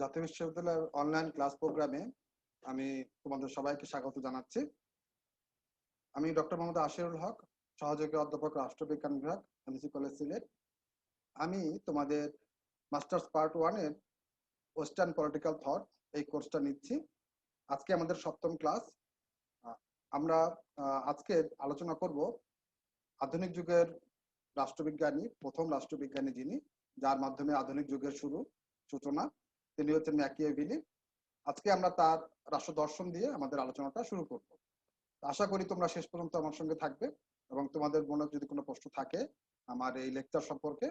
জাতীয় বিশ্ববিদ্যালয়ের online class প্রোগ্রামে আমি তোমাদের সবাইকে স্বাগত জানাচ্ছি। আমি ডক্টর মোহাম্মদ আশিরুল হক, সহযোগী অধ্যাপক, রাষ্ট্রবিজ্ঞান বিভাগ, এমসি কলেজ সিলেট। আমি তোমাদের মাস্টার্স পার্ট 1 এর ওয়েস্টার্ন পলিটিক্যাল থট এই কোর্সটা নিচ্ছি। আজকে আমাদের 7ম ক্লাস। আমরা আজকে আলোচনা করব আধুনিক যুগের রাষ্ট্রবিজ্ঞানী, প্রথম রাষ্ট্রবিজ্ঞানী যিনি, যার মাধ্যমে আধুনিক যুগের সূচনা, তিনি হচ্ছেন ম্যাকিয়াভেলি। আজকে আমরা তার রাষ্ট্র দর্শন দিয়ে আমাদের আলোচনাটা শুরু করব। আশা করি তোমরা শেষ পর্যন্ত আমার সঙ্গে থাকবে এবং তোমাদের মনে যদি কোনো প্রশ্ন থাকে আমার এই লেকচার সম্পর্কে,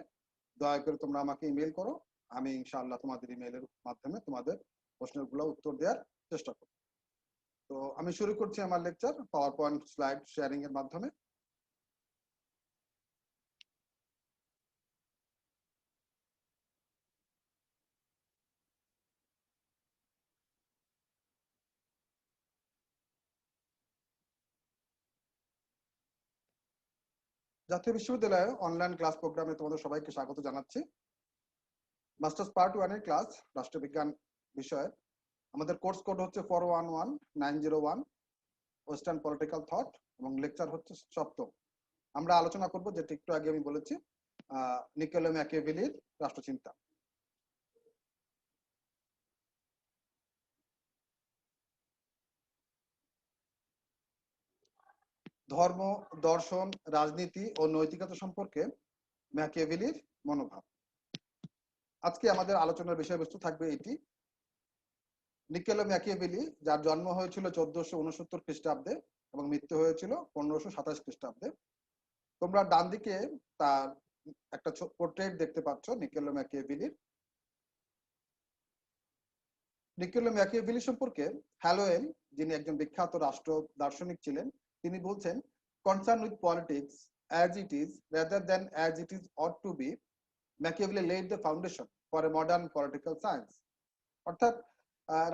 দয়া করে তোমরা আমাকে ইমেল করো। আমি ইনশাআল্লাহ তোমাদের ইমেইলের মাধ্যমে তোমাদের প্রশ্নগুলো উত্তর দেওয়ার চেষ্টা করব। তো আমি শুরু করছি আমার lecture power point slide sharing এর মাধ্যমে। জাতীয় বিশ্ববিদ্যালয়ে অনলাইন ক্লাস প্রোগ্রামে তোমাদের সবাইকে স্বাগত জানাচ্ছি। মাস্টার্স পার্ট 1 এর ক্লাস রাষ্ট্রবিজ্ঞান বিষয়ে। আমাদের কোর্স কোড হচ্ছে 411901 ওয়েস্টার্ন পলিটিক্যাল থট এবং লেকচার হচ্ছে 7ম। আমরা আলোচনা করব যেটা একটু আগে আমি বলেছি, নিকোলো ম্যাকিয়াভেলির রাষ্ট্রচিন্তা। ধর্ম, দর্শন, রাজনীতি ও নৈতিকতা সম্পর্কে ম্যাকিয়াভেলির মনোভাব। আজকে আমাদের আলোচনার বিষয়বস্তু থাকবে এটি। নিকোলো ম্যাকিয়াভেলি, যার জন্ম হয়েছিল 1469 খ্রিস্টাব্দে এবং মৃত্যু হয়েছিল 1527 খ্রিস্টাব্দে। তোমরা ডান দিকে তার একটা পোর্ট্রেট দেখতে পাচ্ছ নিকোলো ম্যাকিয়াভেলির। নিকোলো ম্যাকিয়াভেলি সম্পর্কে হ্যালোয়েল, যিনি একজন বিখ্যাত রাষ্ট্র দার্শনিক ছিলেন, তিনি বলছেন, concern with politics as it is rather than as it is ought to be, Machiavelli led the foundation for a modern political science. অর্থাৎ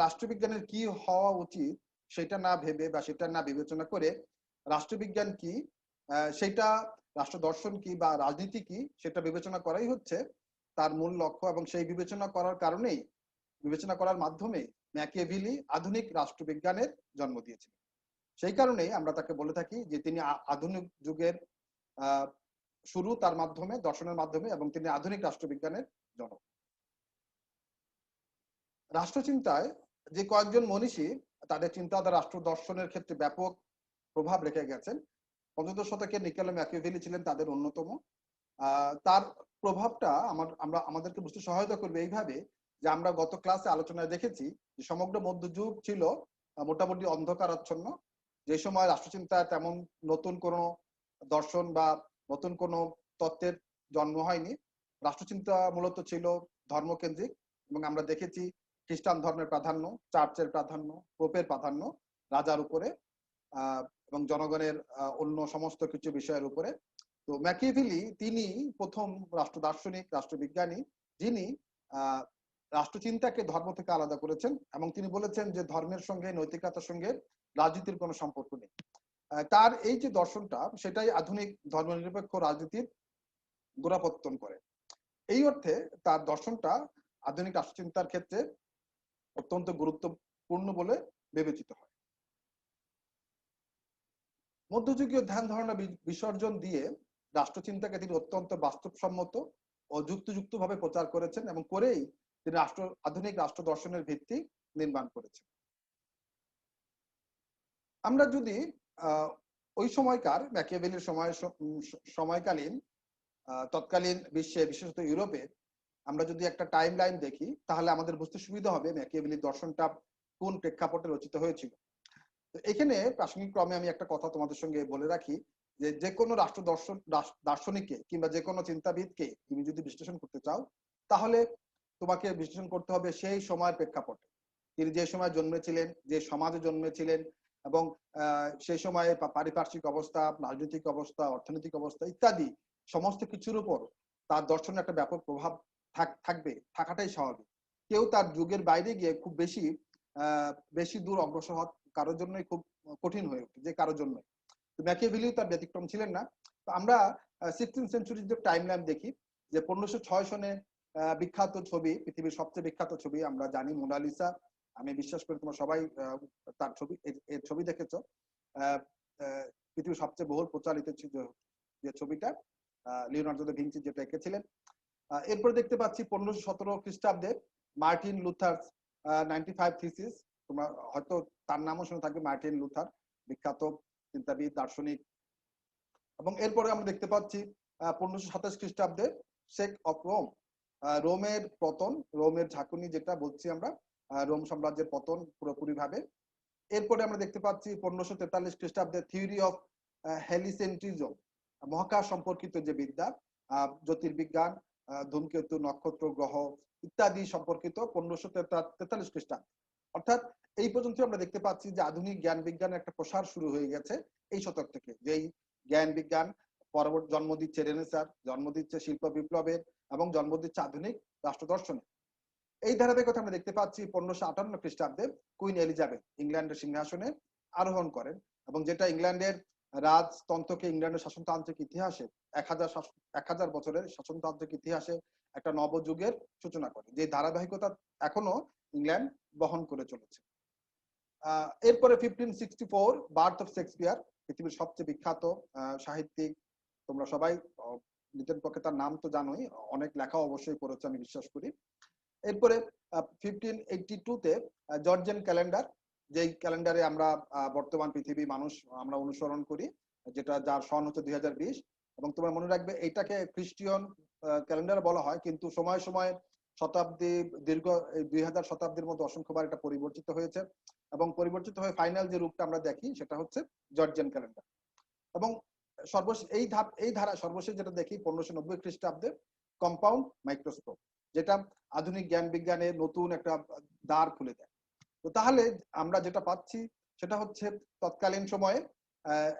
রাষ্ট্রবিজ্ঞানের কি হওয়া উচিত সেটা না ভেবে বা সেটা না বিবেচনা করে রাষ্ট্রবিজ্ঞান কি, সেটা রাষ্ট্র দর্শন কি বা রাজনীতি কি সেটা বিবেচনা করাই হচ্ছে তার মূল লক্ষ্য। এবং সেই বিবেচনা করার মাধ্যমে ম্যাকিয়াভেলি আধুনিক রাষ্ট্রবিজ্ঞানের জন্ম দিয়েছিলেন। সেই কারণেই আমরা তাকে বলে থাকি যে তিনি আধুনিক যুগের শুরু তার মাধ্যমে, দর্শনের মাধ্যমে, এবং তিনি আধুনিক রাষ্ট্রবিজ্ঞানের জনক। রাষ্ট্রচিন্তায় যে কয়েকজন মনীষী তাদের চিন্তাধারা রাষ্ট্র দর্শনের ক্ষেত্রে ব্যাপক প্রভাব রেখে গেছেন, 15 শতকে নিকোলো ম্যাকিয়াভেলি ছিলেন তাদের অন্যতম। তার প্রভাবটা আমাদেরকে বুঝতে সহায়তা করবে এইভাবে যে আমরা গত ক্লাসে আলোচনায় দেখেছি যে সমগ্র মধ্যযুগ ছিল মোটামুটি অন্ধকারাচ্ছন্ন। যে সময় রাষ্ট্রচিন্তায় তেমন নতুন কোনো দর্শন বা নতুন কোনো তত্ত্বের জন্ম হয়নি। রাষ্ট্রচিন্তা মূলত ছিল ধর্মকেন্দ্রিক এবং আমরা দেখেছি খ্রিস্টান ধর্মের প্রাধান্য, চার্চের প্রাধান্য, পোপের প্রাধান্য রাজার উপরে এবং জনগণের অন্য সমস্ত কিছু বিষয়ের উপরে। তো ম্যাকিয়াভেলি তিনি প্রথম রাষ্ট্র দার্শনিক, রাষ্ট্রবিজ্ঞানী যিনি রাষ্ট্রচিন্তাকে ধর্ম থেকে আলাদা করেছেন এবং তিনি বলেছেন যে ধর্মের সঙ্গে, নৈতিকতার সঙ্গে রাজনীতির কোনো সম্পর্ক নেই। তার এই যে দর্শনটা, সেটাই আধুনিক ধর্মনিরপেক্ষ রাজনীতির গোড়াপত্তন করে। এই অর্থে তার দর্শনটা আধুনিক রাষ্ট্রচিন্তার ক্ষেত্রে অত্যন্ত গুরুত্বপূর্ণ বলে বিবেচিত হয়। মধ্যযুগীয় ধ্যান ধারণা বিসর্জন দিয়ে রাষ্ট্রচিন্তাকে তিনি অত্যন্ত বাস্তবসম্মত ও যুক্তিযুক্তভাবে প্রচার করেছেন এবং করেই তিনি আধুনিক রাষ্ট্র দর্শনের ভিত্তি নির্মাণ করেছেন। আমরা যদি ওই সময়কার ম্যাকিয়াভেলির সময়কালীন তৎকালীন বিশ্বে, বিশেষত ইউরোপে আমরা যদি একটা টাইম লাইন দেখি, তাহলে আমাদের বুঝতে সুবিধা হবে ম্যাকিয়াভেলির দর্শনটা কোন প্রেক্ষাপটে রচিত হয়েছিল। তো এখানে প্রাসঙ্গিক ক্রমে আমি একটা কথা তোমাদের সঙ্গে বলে রাখি যে কোনো রাষ্ট্র দার্শনিককে কিংবা যে কোনো চিন্তাবিদকে তুমি যদি বিশ্লেষণ করতে চাও, তাহলে তোমাকে বিশ্লেষণ করতে হবে সেই সময়ের প্রেক্ষাপটে, তিনি যে সময় জন্মেছিলেন, যে সমাজে জন্মেছিলেন এবং সেই সময়ে পারিপার্শ্বিক অবস্থা, রাজনৈতিক অবস্থা, অর্থনৈতিক অবস্থা ইত্যাদি সমস্ত কিছুর উপর তার দর্শনের একটা ব্যাপক প্রভাব থাকাটাই স্বাভাবিক। কেউ তার যুগের বাইরে গিয়ে খুব বেশি দূর অগ্রসর হওয়া কারোর জন্যই খুব কঠিন হয়ে ওঠে, যে কারোর জন্য। ম্যাকিয়াভেলি তার ব্যতিক্রম ছিলেন না। তো আমরা 16th সেঞ্চুরির যে টাইম লাইন দেখি, যে 1506 সনে বিখ্যাত ছবি, পৃথিবীর সবচেয়ে বিখ্যাত ছবি আমরা জানি মোনালিসা। আমি বিশ্বাস করি তোমরা সবাই তার ছবি এর ছবি দেখেছো। পৃথিবীর সবচেয়ে বহুল প্রচারিত যে ছবিটা লিওনার্দো দা ভিঞ্চি যেটা এঁকেছিলেন। এরপরে দেখতে পাচ্ছি 1517 খ্রিস্টাব্দে মার্টিন লুথার 95 থিসিস। তোমরা হয়তো তার নামও শুনে থাকবে, মার্টিন লুথার, বিখ্যাত চিন্তাবিদ, দার্শনিক। এবং এরপরে আমরা দেখতে পাচ্ছি 1527 খ্রিস্টাব্দে শেক অফ রোম, রোমের পতন, রোমের ঝাঁকুনি যেটা বলছি আমরা, রোম সাম্রাজ্যের পতন পুরোপুরি ভাবে। এরপরে আমরা দেখতে পাচ্ছি 1543 খ্রিস্টাব্দে থিওরি অফ হেলিসেন্ট্রিজম, মহাকাশ সম্পর্কিত যে বিদ্যা, জ্যোতির্বিজ্ঞান, ধূমকেতু, নক্ষত্র, গ্রহ ইত্যাদি সম্পর্কিত 1543 খ্রিস্টাব্দ। অর্থাৎ এই পর্যন্ত আমরা দেখতে পাচ্ছি যে আধুনিক জ্ঞান বিজ্ঞানের একটা প্রসার শুরু হয়ে গেছে এই শতক থেকে, যেই জ্ঞান বিজ্ঞান পরবর্তী জন্ম দিচ্ছে রেনেসার, জন্ম দিচ্ছে শিল্প বিপ্লবের এবং জন্ম দিচ্ছে আধুনিক রাষ্ট্র দর্শনের। এই ধারাবাহিকতা আমরা দেখতে পাচ্ছি 1558 খ্রিস্টাব্দে কুইন এলিজাবেথ ইংল্যান্ডের সিংহাসনে আরোহণ করেন, এবং যেটা ইংল্যান্ডের রাজতন্ত্রকে, ইংল্যান্ডের শাসনতান্ত্রিক ইতিহাসে 1000 বছরের শাসনতান্ত্রিক ইতিহাসে একটা নবযুগের সূচনা করে, যে ধারাবাহিকতা এখনো ইংল্যান্ড বহন করে চলেছে। এরপরে 1564 বার্থ অফ শেক্সপিয়ার, পৃথিবীর সবচেয়ে বিখ্যাত সাহিত্যিক। তোমরা সবাই নিজের পক্ষে তার নাম তো জানোই, অনেক লেখা অবশ্যই পড়েছে আমি বিশ্বাস করি। এরপরে 1582 জর্জিয়ান ক্যালেন্ডার, যেই ক্যালেন্ডারে আমরা বর্তমান পৃথিবী মানুষ আমরা অনুসরণ করি, যেটা যার সন হচ্ছে 2020। এবং তোমরা মনে রাখবে এইটাকে খ্রিস্টিয়ান ক্যালেন্ডার বলা হয়, কিন্তু সময় সময় শতাব্দী দীর্ঘ 2000 শতাব্দীর মধ্যে অসংখ্যবার এটা পরিবর্তিত হয়েছে, এবং পরিবর্তিত হয়ে ফাইনাল যে রূপটা আমরা দেখি সেটা হচ্ছে জর্জিয়ান ক্যালেন্ডার। এবং সর্বশেষ এই ধারা সর্বশেষ যেটা দেখি 1590 খ্রিস্টাব্দে কম্পাউন্ড মাইক্রোস্কোপ, যেটা আধুনিক জ্ঞান বিজ্ঞানের নতুন একটা দ্বার খুলে দেয়। তো তাহলে আমরা যেটা পাচ্ছি সেটা হচ্ছে তৎকালীন সময়ে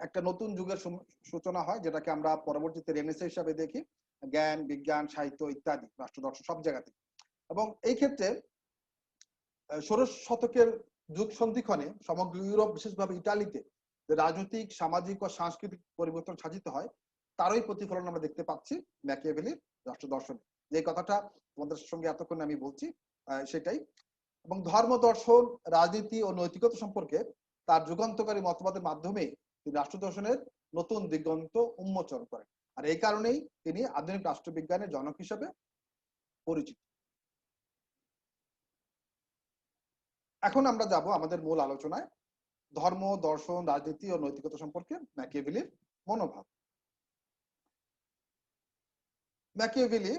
একটা নতুন যুগের সূচনা হয়, যেটাকে আমরা পরবর্তীতে রেনেসাঁ হিসাবে দেখি, জ্ঞান বিজ্ঞান সাহিত্য ইত্যাদি রাষ্ট্র দর্শন সব জায়গাতে। এবং এই ক্ষেত্রে 16 শতকের যুগ সন্ধিক্ষণে সমগ্র ইউরোপ, বিশেষভাবে ইটালিতে রাজনৈতিক, সামাজিক ও সাংস্কৃতিক পরিবর্তন সাধিত হয়, তারই প্রতিফলন আমরা দেখতে পাচ্ছি ম্যাকিয়াভেলির রাষ্ট্র দর্শনে। যে কথাটা তোমাদের সঙ্গে এতক্ষণ আমি বলছি সেটাই। এবং ধর্ম, দর্শন, রাজনীতি ও নৈতিকতা সম্পর্কে তার যুগান্তকারী মতবাদের মাধ্যমে তিনি রাষ্ট্র দর্শনের নতুন দিগন্ত উন্মোচন করেন। আর এই কারণেই তিনি আধুনিক রাষ্ট্রবিজ্ঞানের জনক হিসেবে পরিচিত। এখন আমরা যাব আমাদের মূল আলোচনায়, ধর্ম, দর্শন, রাজনীতি ও নৈতিকতা সম্পর্কে ম্যাকিয়াভেলির মনোভাব। ম্যাকিয়াভেলি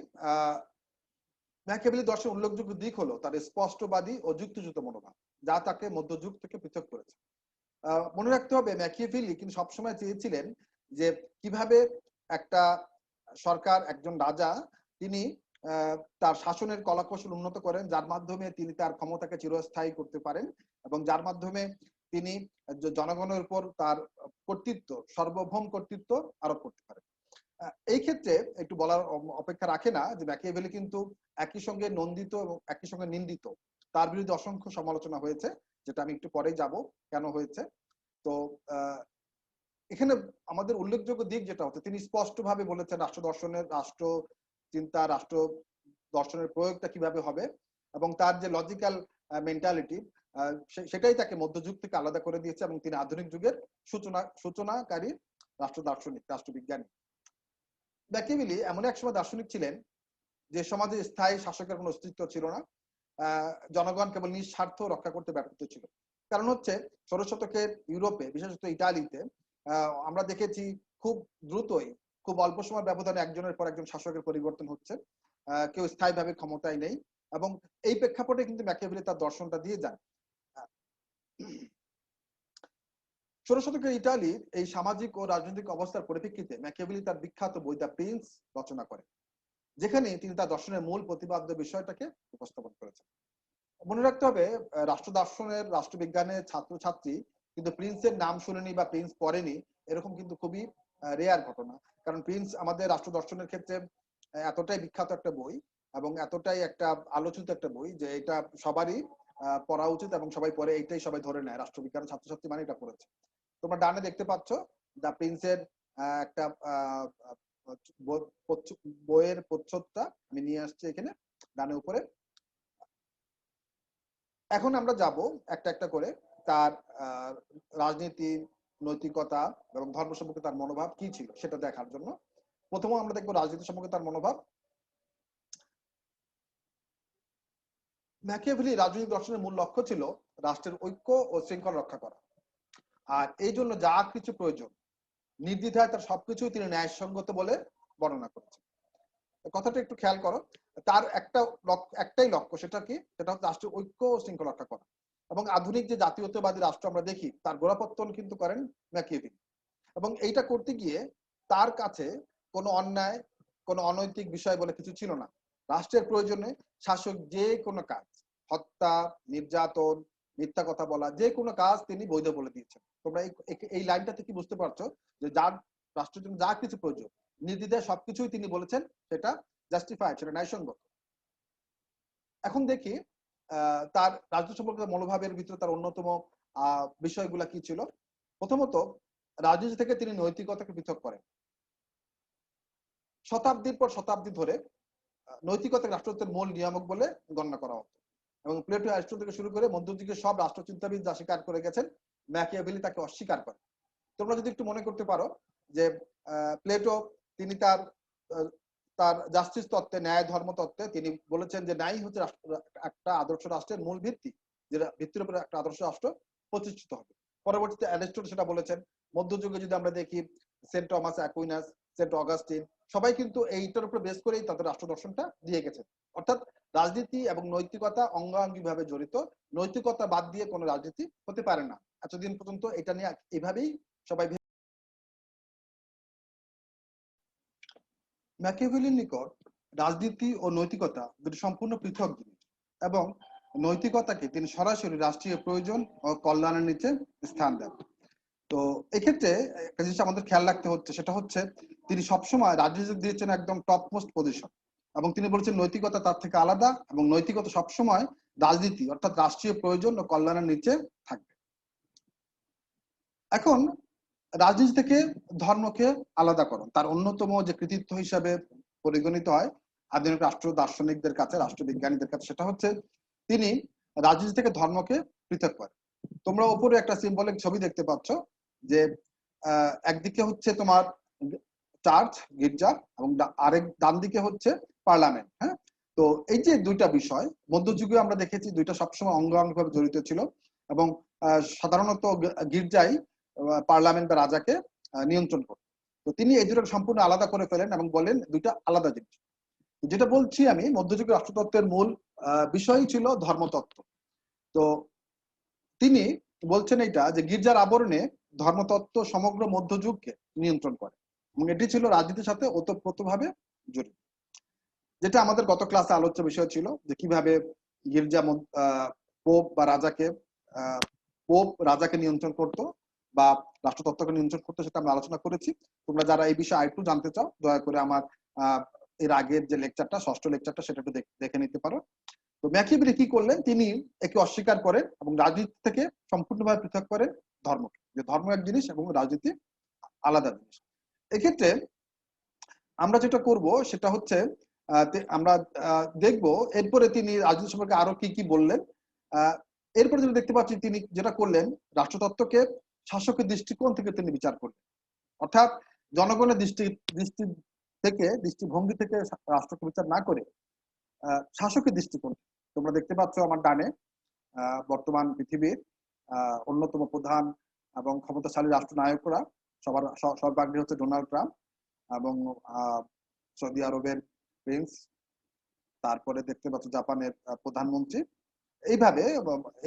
দর্শনের উল্লেখযোগ্য দিক হলো তার স্পষ্টবাদী ও যুক্তিযুক্ত মনোভাব, যা তাকে মধ্যযুগ থেকে পৃথক করেছে। মনে রাখতে হবে ম্যাকিয়াভেলি কিন্তু সবসময় চেয়েছিলেন যে কিভাবে একটা সরকার, একজন রাজা, তিনি তার শাসনের কলাকৌশল উন্নত করেন, যার মাধ্যমে তিনি তার ক্ষমতাকে চিরস্থায়ী করতে পারেন, এবং যার মাধ্যমে তিনি জনগণের উপর তার কর্তৃত্ব, সার্বভৌম কর্তৃত্ব আরোপ করতে পারেন। এই ক্ষেত্রে একটু বলার অপেক্ষা রাখে না যে ম্যাকিয়াভেলি কিন্তু একই সঙ্গে নন্দিত এবং একই সঙ্গে নিন্দিত। তার বিরুদ্ধে অসংখ্য সমালোচনা হয়েছে, যেটা আমি একটু পরে যাব কেন হয়েছে। তো এখানে আমাদের উল্লেখযোগ্য দিক যেটা হচ্ছে, তিনি স্পষ্টভাবে বলেছেন রাষ্ট্র দর্শনের, রাষ্ট্র চিন্তা, রাষ্ট্র দর্শনের প্রয়োগটা কিভাবে হবে, এবং তার যে লজিক্যাল মেন্টালিটি, সেটাই তাকে মধ্যযুগ থেকে আলাদা করে দিয়েছে, এবং তিনি আধুনিক যুগের সূচনাকারী রাষ্ট্র দার্শনিক, রাষ্ট্রবিজ্ঞানী। ম্যাকিয়াভেলি এমন এক সময় দার্শনিক ছিলেন যে সমাজে স্থায়ী শাসকের কোনো অস্তিত্ব ছিল না, জনগণ কেবল নিজ স্বার্থ রক্ষা করতে ব্যর্থ ছিল। কারণ হচ্ছে 16 শতকের ইউরোপে, বিশেষত ইটালিতে, আমরা দেখেছি খুব দ্রুতই, খুব অল্প সময় ব্যবধানে একজনের পর একজন শাসকের পরিবর্তন হচ্ছে, কেউ স্থায়ীভাবে ক্ষমতায় নেই, এবং এই প্রেক্ষাপটে কিন্তু ম্যাকিয়াভেলি তার দর্শনটা দিয়ে যান। 16 শতকের ইটালির এই সামাজিক ও রাজনৈতিক অবস্থার পরিপ্রেক্ষিতে ম্যাকিয়াভেলি তার বিখ্যাত বই দ্য প্রিন্স রচনা করেন, যেখানে তিনি তার দর্শনের মূল প্রতিপাদ্য বিষয়টাকে উপস্থাপন করেছেন। মনে রাখতে হবে, রাষ্ট্র দর্শনের, রাষ্ট্রবিজ্ঞানের ছাত্রছাত্রী কিন্তু প্রিন্সের নাম শুনেনি বা প্রিন্স পড়েনি, এরকম কিন্তু খুবই রেয়ার ঘটনা। কারণ প্রিন্স আমাদের রাষ্ট্র দর্শনের ক্ষেত্রে এতটাই বিখ্যাত একটা বই এবং এতটাই একটা আলোচিত একটা বই যে এটা সবারই পড়া উচিত, এবং সবাই পড়ে, এইটাই সবাই ধরে নেয় রাষ্ট্রবিজ্ঞানের ছাত্রছাত্রী মানে এটা পড়েছে। তোমরা ডানে দেখতে পাচ্ছ দ্য প্রিন্সের একটা বইয়ের প্রচ্ছদটা আমি নিয়ে আসছি এখানে ডানে উপরে। এখন আমরা যাব একটা একটা করে তার রাজনীতি, নৈতিকতা এবং ধর্ম সম্পর্কে তার মনোভাব কি ছিল সেটা দেখার জন্য। প্রথমে আমরা দেখবো রাজনীতি সম্পর্কে তার মনোভাব। ম্যাকিয়াভেলি রাজনৈতিক দর্শনের মূল লক্ষ্য ছিল রাষ্ট্রের ঐক্য ও শৃঙ্খলা রক্ষা করা, আর এই জন্য যা কিছু প্রয়োজন নির্দ্বিধায় তার সবকিছুই তিনি ন্যায়সঙ্গত বলে বর্ণনা করেছেন। কথাটা একটু খেয়াল করো, তার একটাই লক্ষ্য, সেটা কি? সেটা হচ্ছে রাষ্ট্রের ঐক্য ও শৃঙ্খলা রক্ষা করা। এবং আধুনিক যে জাতীয়তাবাদী রাষ্ট্র আমরা দেখি তার গোড়াপত্তন কিন্তু করেন ম্যাকিয়াভেলি। এবং এইটা করতে গিয়ে তার কাছে কোনো অন্যায়, কোনো অনৈতিক বিষয় বলে কিছু ছিল না। রাষ্ট্রের প্রয়োজনে শাসক যে কোনো কাজ, হত্যা, নির্যাতন, মিথ্যা কথা বলা, যে কোনো কাজ তিনি বৈধ বলে দিয়েছেন। তোমরা এই লাইনটা থেকে বুঝতে পারছো যে যার রাষ্ট্রের জন্য যা কিছু প্রয়োজন নির্দ্বিধায় সবকিছুই তিনি বলেছেন, সেটা জাস্টিফাইড, সেটা ন্যায়সঙ্গত। এখন দেখি তার রাজনীতি সম্পর্কে মনোভাবের ভিতরে তার অন্যতম বিষয়গুলা কি ছিল। প্রথমত, রাজনীতি থেকে তিনি নৈতিকতাকে পৃথক করেন। শতাব্দীর পর শতাব্দী ধরে নৈতিকতাকে রাষ্ট্রতন্ত্রের মূল নিয়ামক বলে গণ্য করা হতো, এবং প্লেটো, অ্যারিস্টটল থেকে শুরু করে মধ্যযুগের সব রাষ্ট্রচিন্তাবিদ যা স্বীকার করে গেছেন, ম্যাকিয়াভেলি তাকে অস্বীকার করে। তোমরা যদি একটু মনে করতে পারো যে প্লেটো তিনি তার তার জাস্টিস তত্ত্বে, ন্যায় ধর্ম তত্ত্বে তিনি বলেছেন যে ন্যায় হচ্ছে একটা আদর্শ রাষ্ট্রের মূল ভিত্তি, যেটা ভিত্তির উপরে একটা আদর্শ রাষ্ট্র প্রতিষ্ঠিত হবে। পরবর্তীতে অ্যারিস্টটল সেটা বলেছেন। মধ্যযুগে যদি আমরা দেখি Saint Thomas Aquinas, Saint Augustine, সবাই কিন্তু এইটার উপর বেস করেই তাদের রাষ্ট্র দর্শনটা দিয়ে গেছেন। অর্থাৎ রাজনীতি এবং নৈতিকতা অঙ্গাঙ্গিভাবে জড়িত, নৈতিকতা বাদ দিয়ে কোনো রাজনীতি হতে পারে না। এতদিন পর্যন্ত এটা নিয়ে এইভাবেই সবাই। ম্যাকিয়াভেলির নিকট রাজনীতি ও নৈতিকতা দুটি সম্পূর্ণ পৃথক জিনিস, এবং নৈতিকতাকে তিনি সরাসরি রাষ্ট্রীয় প্রয়োজন ও কল্যাণের নিচে স্থান দেন। তো এক্ষেত্রে একটা জিনিস আমাদের খেয়াল রাখতে হচ্ছে, সেটা হচ্ছে তিনি সবসময় রাজনীতি দিয়েছেন একদম টপ মোস্ট পজিশন, এবং তিনি বলেছেন নৈতিকতা তার থেকে আলাদা, এবং নৈতিকতা সবসময় রাজনীতি অর্থাৎ রাষ্ট্রীয় প্রয়োজন ও কল্যাণের নিচে থাকবে। এখন রাজনীতি থেকে ধর্মকে আলাদাকরণ তার অন্যতম যে কৃতিত্ব হিসাবে পরিগণিত হয় আধুনিক রাষ্ট্র দার্শনিকদের কাছে, রাষ্ট্রবিজ্ঞানীদের কাছে, সেটা হচ্ছে তিনি রাজনীতি থেকে ধর্মকে পৃথক করেন। তোমরা উপরে একটা সিম্বলিক ছবি দেখতে পাচ্ছ, যে একদিকে হচ্ছে তোমার চার্চ, গির্জা, এবং আরেক ডান দিকে হচ্ছে পার্লামেন্ট। হ্যাঁ, তো এই যে দুইটা বিষয় মধ্যযুগে আমরা দেখেছি দুইটা সবসময় অঙ্গাঙ্গিভাবে জড়িত ছিল, এবং সাধারণত গির্জায় পার্লামেন্ট বা রাজাকে নিয়ন্ত্রণ করত। তো তিনি এই দুটো সম্পূর্ণ আলাদা করে ফেলেন এবং বলেন দুইটা আলাদা জিনিস। যেটা বলছি আমি, মধ্যযুগের রাষ্ট্রতত্ত্বের মূল বিষয়ই ছিল ধর্মতত্ত্ব। তো তিনি বলছেন এইটা যে গির্জার আবরণে ধর্মতত্ত্ব সমগ্র মধ্যযুগকে নিয়ন্ত্রণ করে, এবং এটি ছিল রাজনীতির সাথে ওতপ্রোতভাবে জড়িত। যেটা আমাদের গত ক্লাসে আলোচ্য বিষয় ছিল, যে কিভাবে গির্জা পোপ বা রাজাকে পোপ রাজাকে নিয়ন্ত্রণ করতো বা রাষ্ট্রতত্ত্বকে নিয়ন্ত্রণ করতো, সেটা আমরা আলোচনা করেছি। তোমরা যারা এই বিষয়ে আরেকটু জানতে চাও, দয়া করে আমার এর আগের যে লেকচারটা, ষষ্ঠ লেকচারটা, সেটা একটু দেখে নিতে পারো। তো ম্যাকিয়াভেলি কি করলেন, তিনি একে অস্বীকার করেন এবং রাজনীতি থেকে সম্পূর্ণভাবে পৃথক করেন ধর্মকে, যে ধর্ম এক জিনিস এবং রাজনীতি আলাদা জিনিস। এক্ষেত্রে আমরা যেটা করব সেটা হচ্ছে আমরা দেখব এরপরে তিনি রাজনীতি সম্পর্কে আরো কি কি বললেন। এরপরে যেটা দেখতে পাচ্ছি, তিনি যেটা করলেন রাষ্ট্রতত্ত্বকে শাসকের দৃষ্টিকোণ থেকে তিনি বিচার করলেন, অর্থাৎ জনগণের দৃষ্টিভঙ্গি থেকে রাষ্ট্রকে বিচার না করে শাসকের দৃষ্টিকোণ। তোমরা দেখতে পাচ্ছ আমার ডানে বর্তমান পৃথিবীর অন্যতম প্রধান এবং ক্ষমতাশালী রাষ্ট্রনায়করা, সবার সর্বাগ্রে হচ্ছে ডোনাল্ড ট্রাম্প এবং সৌদি আরবের প্রিন্স, তারপরে দেখতে পাচ্ছ জাপানের প্রধানমন্ত্রী, এইভাবে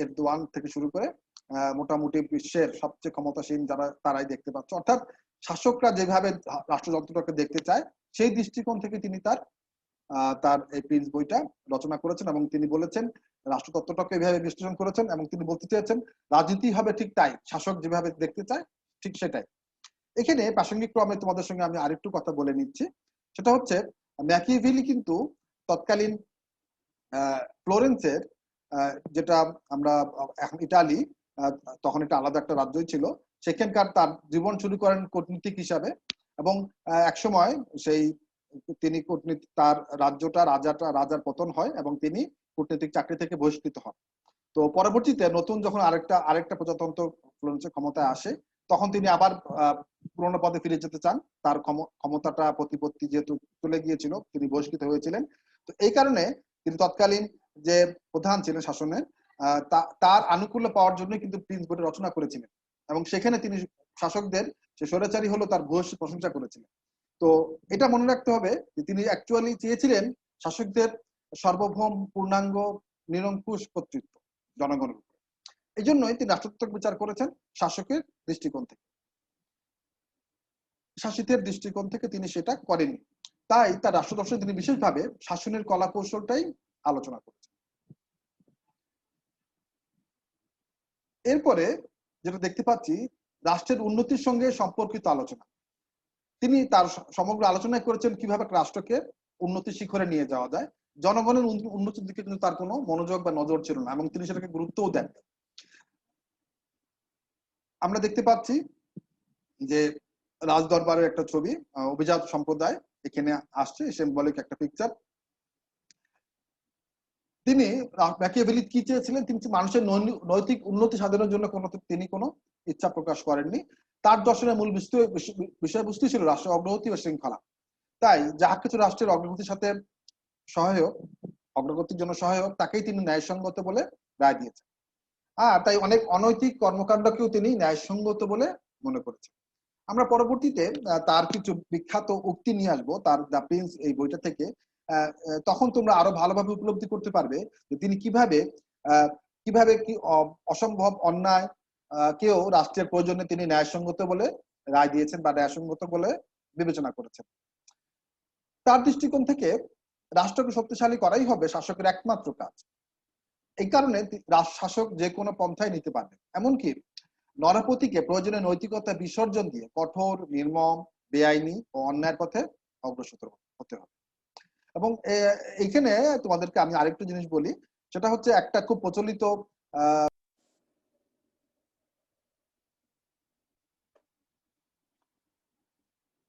এরদোয়ান থেকে শুরু করে মোটামুটি বিশ্বের সবচেয়ে ক্ষমতাসীন যারা, তারাই দেখতে পাচ্ছ। অর্থাৎ শাসকরা যেভাবে রাষ্ট্রযন্ত্রটাকে দেখতে চায় সেই দৃষ্টিকোণ থেকে তিনি তার এই প্রিন্স বইটা রচনা করেছেন, এবং তিনি বলেছেন রাষ্ট্রতত্ত্বটাকে এইভাবে বিশ্লেষণ করেছেন, এবং তিনি বলতে চেয়েছেন রাজনীতি হবে ঠিক তাই, শাসক যেভাবে দেখতে চায় ঠিক সেটাই। এখানে প্রাসঙ্গিক ক্রমে তোমাদের সঙ্গে আমি আরেকটু কথা বলে নিচ্ছি, সেটা হচ্ছে ম্যাকিয়াভেলি কিন্তু তৎকালীন ফ্লোরেন্সের, যেটা আমরা এখন ইটালি, তখন এটা আলাদা একটা রাজ্যই ছিল, সেখানকার তার জীবন শুরু করেন কূটনীতিক হিসাবে, এবং একসময় সেই তিনি কূটনীতি তার রাজার পতন হয় এবং তিনি কূটনৈতিক চাকরি থেকে বহিষ্কৃত হন। তো পরবর্তীতে নতুন যখন আরেকটা প্রজাতন্ত্র ক্ষমতায় আসে, তখন তিনি আবার পুরোনো পদে ফিরে যেতে চান। তার ক্ষমতাটা প্রতিপত্তি যেহেতু চলে গিয়েছিল, তিনি বহিষ্কৃত হয়েছিলেন। তো এই কারণে তিনি তৎকালীন যে প্রধান ছিলেন শাসনের, তার আনুকূল্য পাওয়ার জন্য কিন্তু প্রিন্স বইটা রচনা করেছিলেন এবং সেখানে তিনি শাসকদের যে স্বৈরাচারী হলো তার ভূয়সী প্রশংসা করেছিলেন। তো এটা মনে রাখতে হবে যে তিনি অ্যাকচুয়ালি চেয়েছিলেন শাসকদের সার্বভৌম, পূর্ণাঙ্গ, নিরঙ্কুশ কর্তৃত্ব জনগণের উপরে। এই জন্যই তিনি রাষ্ট্রতত্ত্ব বিচার করেছেন শাসকের দৃষ্টিকোণ থেকে, শাসিতের দৃষ্টিকোণ থেকে তিনি সেটা করেননি। তাই তার রাষ্ট্র দর্শনে তিনি বিশেষভাবে শাসনের কলা কৌশলটাই আলোচনা করেছেন। এরপরে যেটা দেখতে পাচ্ছি, রাষ্ট্রের উন্নতির সঙ্গে সম্পর্কিত আলোচনা। তিনি তার সমগ্র আলোচনায় করেছেন কিভাবে রাষ্ট্রকে উন্নতির শিখরে নিয়ে যাওয়া যায়। জনগণের উন্নতির দিকে কিন্তু তার কোনো মনোযোগ বা নজর ছিল না এবং তিনি সেটাকে গুরুত্বও দেন। আমরা দেখতে পাচ্ছি যে রাজদরবারের একটা ছবি, অভিজাত সম্প্রদায় এখানে আসছে, সিম্বলিক একটা পিকচার। তিনি ম্যাকিয়াভেলি কি চেয়েছিলেন? তিনি মানুষের নৈতিক উন্নতি সাধনের জন্য তিনি কোনো ইচ্ছা প্রকাশ করেননি। তার দর্শনের মূল বিষয়বস্তু ছিল রাষ্ট্রের অগ্রগতি ও শৃঙ্খলা। তাই যাহা কিছু রাষ্ট্রের অগ্রগতির সাথে সহায়ক, অগ্রগতির জন্য সহায়ক, তাকেই তিনি ন্যায়সঙ্গত বলে রায় দিয়েছেন। আর তাই অনেক অনৈতিক কর্মকাণ্ডকেও তিনি ন্যায়সঙ্গত বলে মনে করেছেন। আমরা পরবর্তীতে তার কিছু বিখ্যাত উক্তি নিয়ে আসবো তার দ্য প্রিন্স এই বইটা থেকে। তখন তোমরা আরো ভালোভাবে উপলব্ধি করতে পারবে যে তিনি কিভাবে কি অসম্ভব অন্যায় কেউ রাষ্ট্রের প্রয়োজনে তিনি ন্যায়সঙ্গত বলে রায় দিয়েছেন বা ন্যায়সঙ্গত বলে বিবেচনা করেছেন। তার দৃষ্টিকোণ থেকে রাষ্ট্রকে শক্তিশালী করাই হবে শাসকের একমাত্র কাজ। এই কারণে শাসক যে কোনো পন্থায় নিতে পারবে, এমনকি নরপতিকে প্রয়োজনে নৈতিকতা বিসর্জন দিয়ে কঠোর, নির্মম, বেআইনি ও অন্যায়ের পথে অগ্রসর হতে হবে। এবং এইখানে তোমাদেরকে আমি আরেকটা জিনিস বলি, সেটা হচ্ছে একটা খুব প্রচলিত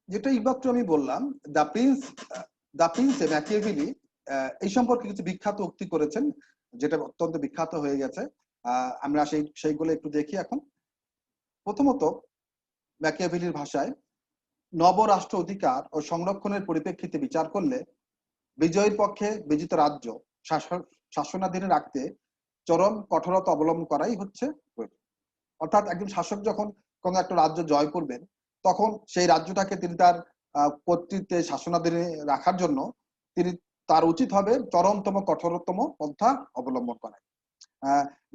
যেটা এইমাত্র আমি বললাম, দ্য প্রিন্স ম্যাকিয়াভেলি এই সম্পর্কে কিছু বিখ্যাত উক্তি করেছেন, যেটা অত্যন্ত বিখ্যাত হয়ে গেছে। আমরা সেইগুলো একটু দেখি এখন। প্রথমত, ম্যাকিয়াভেলির ভাষায়, নবরাষ্ট্র অধিকার ও সংরক্ষণের পরিপ্রেক্ষিতে বিচার করলে বিজয়ীর পক্ষে বিজিত রাজ্য শাসনাধীনে রাখতে চরম কঠোরতা অবলম্বন করাই হচ্ছে প্রয়োজন। অর্থাৎ একজন শাসক যখন কোনো একটা রাজ্য জয় করবেন, তখন সেই রাজ্যটাকে তিনি তার কর্তৃত্বে শাসনাধীনে রাখার জন্য তার উচিত হবে চরমতম কঠোরতম পন্থা অবলম্বন করা।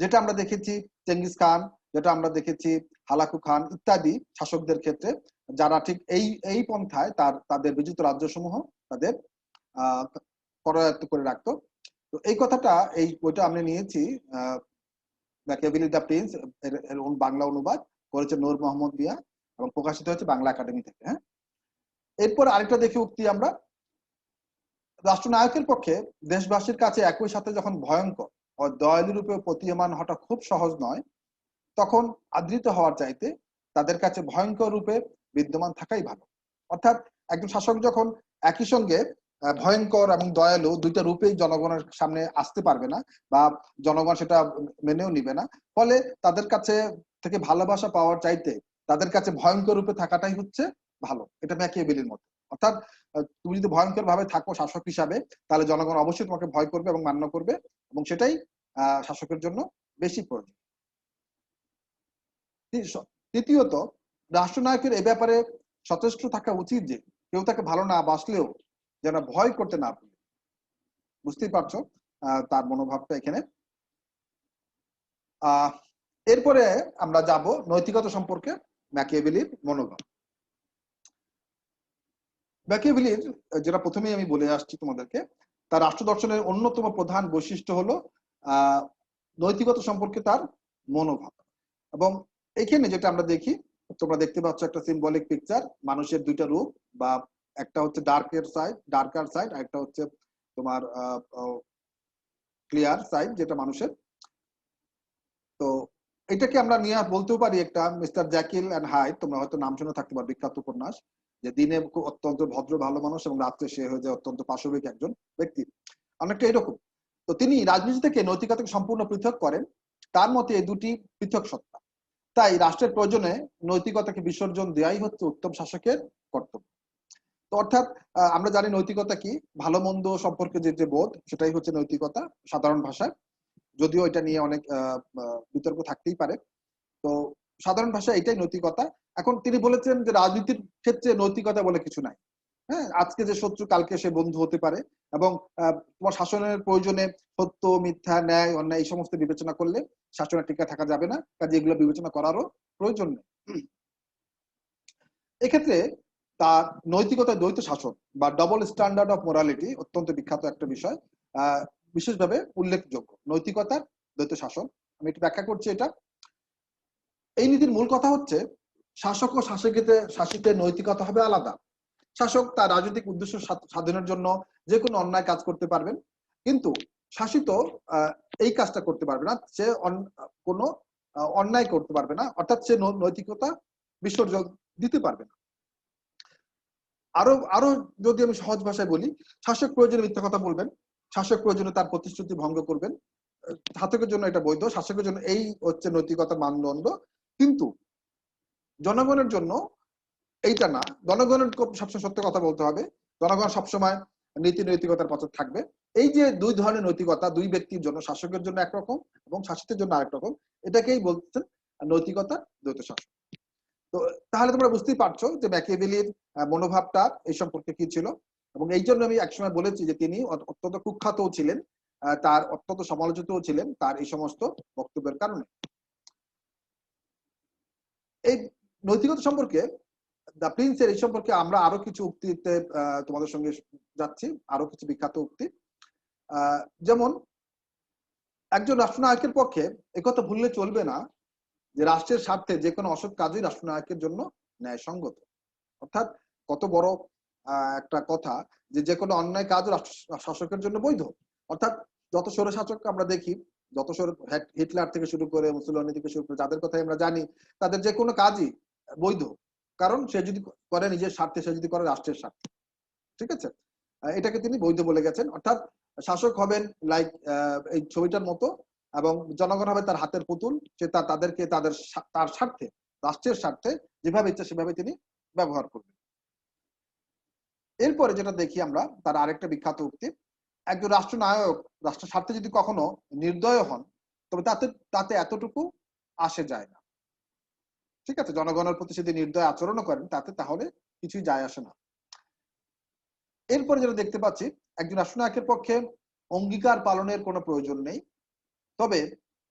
যেটা আমরা দেখেছি চেঙ্গিস খান, যেটা আমরা দেখেছি হালাকু খান ইত্যাদি শাসকদের ক্ষেত্রে, যারা ঠিক এই পন্থায় তাদের বিজিত রাজ্যসমূহ তাদের করায়ত্ত করে রাখতো। তো এই কথাটা এই বইটা আমরা নিয়েছি ম্যাকিয়াভেলি দ্য প্রিন্স এর বাংলা অনুবাদ করেছে নূর মোহাম্মদ মিয়া এবং প্রকাশিত হয়েছে বাংলা একাডেমি থেকে। হ্যাঁ, এরপর আরেকটা দেখি উক্তি আমরা, রাষ্ট্রনায়কের পক্ষে দেশবাসীর কাছে একই সাথে যখন ভয়ঙ্কর ও দয়ালু রূপে প্রতীয়মান হওয়াটা খুব সহজ নয়, তখন আদৃত হওয়ার চাইতে তাদের কাছে ভয়ঙ্কর রূপে বিদ্যমান থাকাই ভালো। অর্থাৎ একজন শাসক যখন একই সঙ্গে ভয়ঙ্কর এবং দয়ালু দুইটা রূপেই জনগণের সামনে আসতে পারবে না বা জনগণ সেটা মেনেও নিবে না, ফলে তাদের কাছে থেকে ভালোবাসা পাওয়ার চাইতে তাদের কাছে ভয়ঙ্কর রূপে থাকাটাই হচ্ছে ভালো। এটা ম্যাকিয়াভেলির মত। অর্থাৎ তুমি যদি ভয়ঙ্কর ভাবে থাকো শাসক হিসাবে, তাহলে জনগণ অবশ্যই তোমাকে ভয় করবে এবং মান্য করবে, এবং সেটাই শাসকের জন্য বেশি প্রয়োজন। তৃতীয়ত, রাষ্ট্রনায়কের এ ব্যাপারে সচেষ্ট থাকা উচিত যে কেউ তাকে ভালো না বাসলেও যেন ভয় করতে না পারে। বুঝতেই পারছো তার মনোভাবটা এখানে। এরপরে আমরা যাব নৈতিকতা সম্পর্কে ম্যাকিয়াভেলির মনোভাব। ম্যাকিয়াভেলির, যেটা প্রথমেই আমি বলে আসছি তোমাদেরকে, তার রাষ্ট্র দর্শনের অন্যতম প্রধান বৈশিষ্ট্য হলো নৈতিকতা সম্পর্কে তার মনোভাব। এবং এখানে যেটা আমরা দেখি, তোমরা দেখতে পাচ্ছ একটা সিম্বলিক পিকচার, মানুষের দুইটা রূপ, বা একটা হচ্ছে ডার্কার সাইড, আর একটা হচ্ছে তোমার ক্লিয়ার সাইড, যেটা মানুষের। তো এটাকে আমরা নিয়ে বলতেও পারি একটা মিস্টার জ্যাকিল অ্যান্ড হাইড, তোমরা হয়তো নাম শুনে থাকতে পারো, বিখ্যাত উপন্যাস। যে দিনে অত্যন্ত ভদ্র ভালো মানুষ এবং রাত্রে সে হয়ে যায় অত্যন্ত পাশবিক একজন ব্যক্তি, অনেকটা এরকম। তো তিনি রাজনীতি থেকে নৈতিকতাকে সম্পূর্ণ পৃথক করেন, তার মতে এই দুটি পৃথক সত্তা। তাই রাষ্ট্রের প্রয়োজনে নৈতিকতাকে বিসর্জন দেওয়াই হচ্ছে উত্তম শাসকের কর্তব্য। তো অর্থাৎ আমরা জানি নৈতিকতা কি, ভালো মন্দ সম্পর্কে যে বোধ, সেটাই হচ্ছে নৈতিকতা সাধারণ ভাষায়, যদিও এটা নিয়ে অনেক বিতর্ক থাকতেই পারে। তো সাধারণ ভাষায় এটাই নৈতিকতা। এখন তিনি বলেছেন যে রাজনীতির ক্ষেত্রে নৈতিকতা বলে কিছু নাই। হ্যাঁ, আজকে যে শত্রু কালকে সে বন্ধু হতে পারে, এবং তোমার শাসনের প্রয়োজনে সত্য মিথ্যা ন্যায় অন্যায় এই সমস্ত বিবেচনা করলে শাসনে টিকে থাকা যাবে না, কাজে এগুলো বিবেচনা করারও প্রয়োজন নেই। এক্ষেত্রে তার নৈতিকতার দ্বৈত শাসন বা ডবল স্ট্যান্ডার্ড অফ মোরালিটি অত্যন্ত বিখ্যাত একটা বিষয়, বিশেষভাবে উল্লেখযোগ্য নৈতিকতার দ্বৈত শাসন। আমি একটু ব্যাখ্যা করছি এটা। এই নীতির মূল কথা হচ্ছে শাসক ও শাসিতের নৈতিকতা হবে আলাদা। শাসক তার রাজনৈতিক উদ্দেশ্য সাধনের জন্য যে কোনো অন্যায় কাজ করতে পারবেন, কিন্তু শাসিত এই কাজটা করতে পারবে না, সে কোনো অন্যায় করতে পারবে না, অর্থাৎ সে নৈতিকতা বিসর্জন দিতে পারবে না। আরো আরো যদি আমি সহজ ভাষায় বলি, শাসক প্রয়োজনে মিথ্যা কথা বলবেন, শাসক প্রয়োজনে তার প্রতিশ্রুতি ভঙ্গ করবেন, শাসকের জন্য এটা বৈধ, শাসকের জন্য এই হচ্ছে নৈতিকতার মানদণ্ড। কিন্তু জনগণের জন্য এইটা না, জনগণের সবসময় সত্য কথা বলতে হবে, জনগণ সবসময় নীতি নৈতিকতার পথে থাকবে। এই যে দুই ধরনের নৈতিকতা, দুই ব্যক্তির জন্য, শাসকের জন্য একরকম এবং শাসিতের জন্য আরেক রকম, এটাকেই বলছেন নৈতিকতা দ্বৈত শাসন। তো তাহলে তোমরা বুঝতেই পারছো যে ম্যাকিয়াভেলির মনোভাবটা এই সম্পর্কে কি ছিল, এবং এই জন্য আমি একসময় বলেছি যে তিনি অত্যন্ত কুখ্যাতও ছিলেন, তার অত্যন্ত সমালোচিতও ছিলেন তার এই সমস্ত বক্তব্যের কারণে। এই নৈতিকতা সম্পর্কে দ্য প্রিন্সের এই সম্পর্কে আমরা আরো কিছু উক্তিতে তোমাদের সঙ্গে যাচ্ছি, আরো কিছু বিখ্যাত উক্তি। যেমন একজন রাষ্ট্রনায়কের পক্ষে একথা ভুললে চলবে না যে রাষ্ট্রের স্বার্থে যে কোনো অসৎ কাজই রাষ্ট্রনায়কের জন্য ন্যায়সঙ্গত। অর্থাৎ কত বড় একটা কথা, যে কোনো অন্যায় কাজ শাসকের জন্য বৈধ। অর্থাৎ যত স্বৈরশাসক আমরা দেখি, যত হিটলার থেকে শুরু করে মুসোলিনি থেকে শুরু করে যাদের কথাই আমরা জানি, তাদের যে কোনো কাজই বৈধ, কারণ সে যদি করে নিজের স্বার্থে, সে যদি করে রাষ্ট্রের স্বার্থে। ঠিক আছে, এটাকে তিনি বৈধ বলে গেছেন। অর্থাৎ শাসক হবেন লাইক এই ছবিটার মতো, এবং জনগণ হবে তার হাতের পুতুল, সে তাদেরকে তার স্বার্থে, রাষ্ট্রের স্বার্থে যেভাবে ইচ্ছা সেভাবে তিনি ব্যবহার করবেন। এরপরে যেটা দেখি আমরা, তার আরেকটা বিখ্যাত উক্তি, একজন রাষ্ট্রনায়ক রাষ্ট্রের স্বার্থে যদি কখনো নির্দয় হন, তবে তাতে এতটুকু আসে যায় না। ঠিক আছে, জনগণের প্রতি যদি নির্দয় আচরণও করেন তাতে তাহলে কিছুই যায় আসে না। এরপরে যেটা দেখতে পাচ্ছি, একজন রাষ্ট্রনায়কের পক্ষে অঙ্গীকার পালনের কোনো প্রয়োজন নেই, তবে